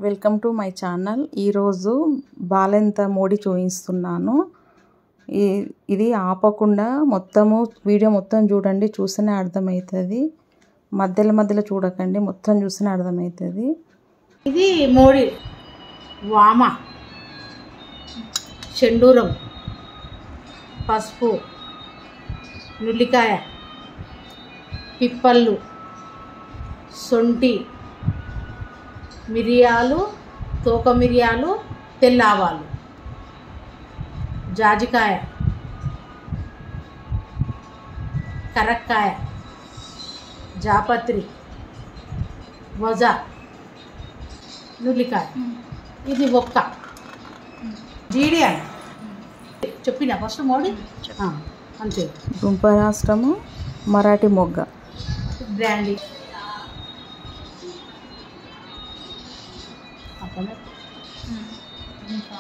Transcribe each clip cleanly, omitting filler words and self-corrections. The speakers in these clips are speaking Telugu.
Welcome to my channel. ఈరోజు బాలెంత మోడి చూపిస్తున్నాను. ఇది ఆపకుండా మొత్తము వీడియో మొత్తం చూడండి, చూస్తేనే అర్థమవుతుంది. మధ్యలో చూడకండి, మొత్తం చూస్తేనే అర్థమవుతుంది. ఇది మోడి, వామ, చెండూరం, పసుపు, నుల్లికాయ, పిప్పళ్ళు, సొంటి, మిరియాలు, తోక మిరియాలు, తెల్ల ఆవాలు, జాజికాయ, కరక్కాయ, జాపత్రి, వజ, నుల్లికాయ. ఇది ఒక్క జీడి అని చెప్పిన ఫస్ట్ మోడి అంతే. దుంపరాష్ట్రము, మరాఠీ మొగ్గ, బ్రాండీ,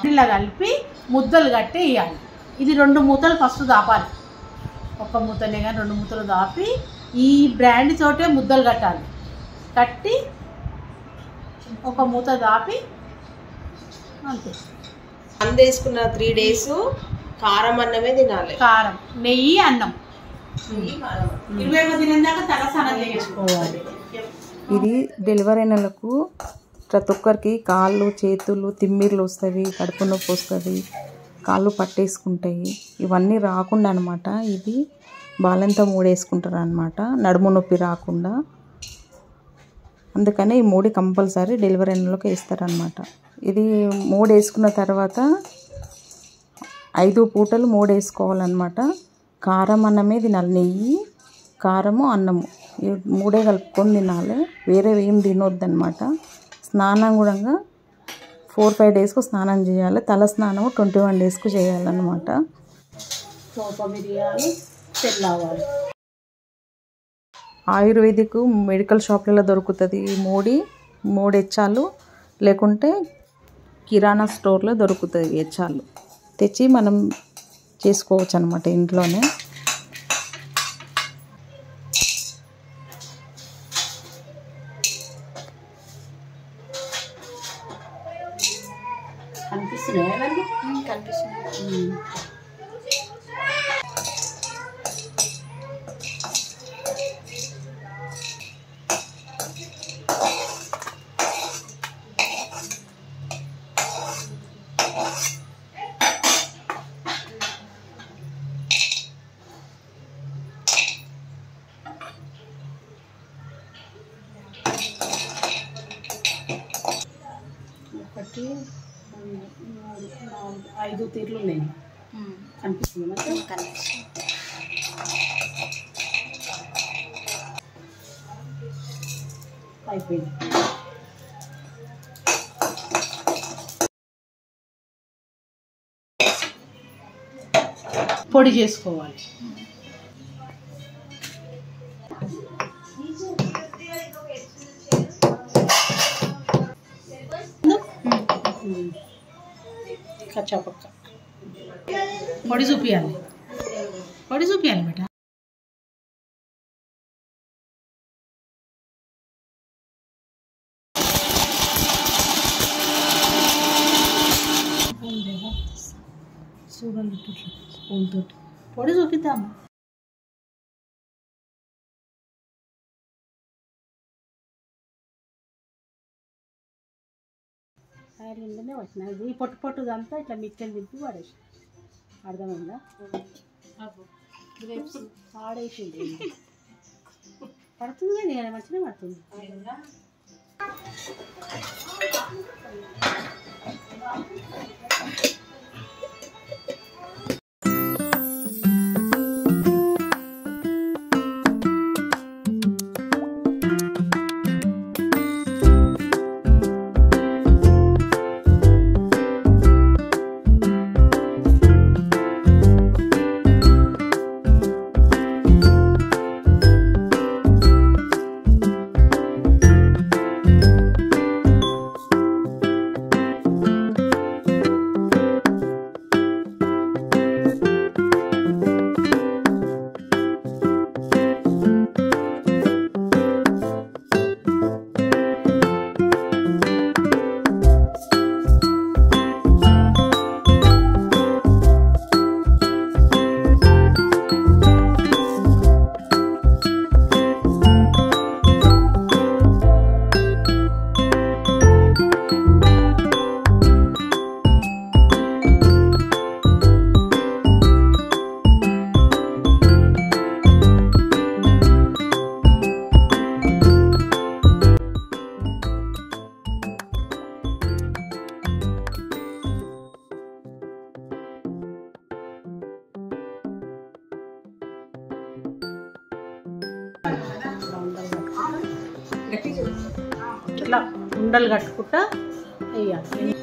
ఇలా కలిపి ముద్దలు కట్టి వేయాలి. ఇది 2 మూతలు ఫస్ట్ దాపాలి. ఒక్క మూతనే కానీ 2 మూతలు దాపి ఈ బ్రాండ్ తోటే ముద్దలు కట్టాలి. కట్టి ఒక మూత దాపి అంతే. అందేసుకున్న 3 days కారం అన్నమే తినాలి. కారం, నెయ్యి, అన్నం 21 దినం దాకా తలస్నానం చేసుకోవాలి. ఇది డెలివరీ నెలకు ప్రతి ఒక్కరికి కాళ్ళు చేతులు తిమ్మిర్లు వస్తుంది, కడుపు నొప్పి వస్తుంది, కాళ్ళు పట్టేసుకుంటాయి. ఇవన్నీ రాకుండా అనమాట ఇది బాలెంత మూడేసుకుంటారు అనమాట, నడుము నొప్పి రాకుండా. అందుకనే ఈ మూడి కంపల్సరీ డెలివరీ నెలలోకి వేస్తారనమాట. ఇది మూడేసుకున్న తర్వాత 5 పూటలు మూడేసుకోవాలన్నమాట. కారం అన్నమే తినాలి, నెయ్యి, కారము, అన్నము ఈ 3 కలుపుకొని తినాలి. వేరే ఏం తినొద్దు అనమాట. స్నానం కూడా 4-5 డేస్కు స్నానం చేయాలి. తల స్నానం 21 డేస్కు చేయాలన్నమాట. తోక మిరియాలు, తెల్ల ఆవాలు. ఆయుర్వేదిక్ మెడికల్ షాప్లలో దొరుకుతుంది ఈ మూడు ఎచ్చాలు, లేకుంటే కిరాణా స్టోర్లో దొరుకుతుంది ఎచ్చాలు. తెచ్చి మనం చేసుకోవచ్చు అనమాట ఇంట్లోనే. కనిపిస్తున్నాయి. ఒకటి 5 తీర్లు ఉన్నాయి. కనిపిస్తుంది మొత్తం. అయిపోయింది. పొడి చేసుకోవాలి. కచ్చాపక్క పొడి చూపియాలి బేట. చూడండి స్పూన్ తోటి పొడి చూపిద్దాము. ఐరన్లోనే వచ్చిన ఇది పొట్టుదంతా ఇట్లా మిక్చర్ తిప్పి పడేసి. అర్థమైందా? ఆడేసింది పడుతుంది కానీ మంచిగా పడుతుంది. ఇట్లా ఉండలు కట్టుకుంటా వేయాలి.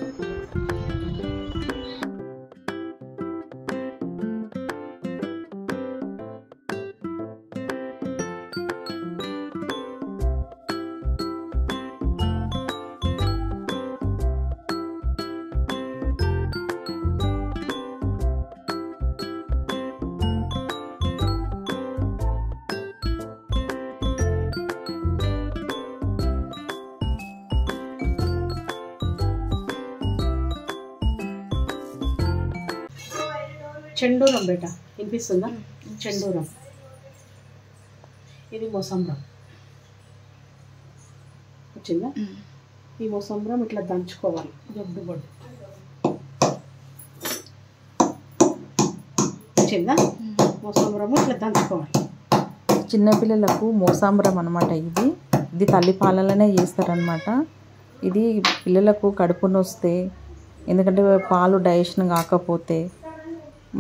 చెండూరం బేట వినిపిస్తుందా? చెండూరం, ఇది మోసంబరం వచ్చిందా? ఈ మోసంబరం ఇట్లా దంచుకోవాలి, దొడ్డు బొడ్డు వచ్చిందా? మోసంబరము ఇట్లా దంచుకోవాలి. చిన్నపిల్లలకు మోసాంబరం అనమాట. ఇది తల్లిపాలలోనే చేస్తారనమాట. ఇది పిల్లలకు కడుపు నొస్తే, ఎందుకంటే పాలు డైజెషన్ కాకపోతే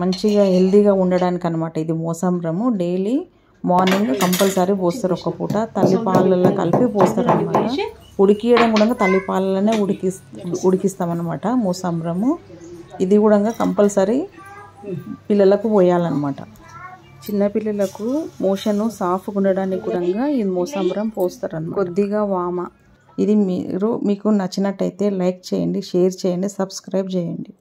మంచిగా హెల్తీగా ఉండడానికి అనమాట. ఇది మోసాంబరము డైలీ మార్నింగ్ కంపల్సరీ పోస్తారు. ఒక పూట తల్లిపాలలో కలిపి పోస్తారు అనమాట. ఉడికియడం కూడా తల్లిపాలలోనే ఉడికిస్తామన్నమాట మోసాంబరము. ఇది కూడా కంపల్సరీ పిల్లలకు పోయాలన్నమాట. చిన్నపిల్లలకు మోషన్ సాఫ్గా ఉండడానికి కూడా ఈ మోసాంబరం పోస్తారన్నమాట. కొద్దిగా వామ. ఇది మీకు నచ్చినట్టయితే లైక్ చేయండి, షేర్ చేయండి, సబ్స్క్రైబ్ చేయండి.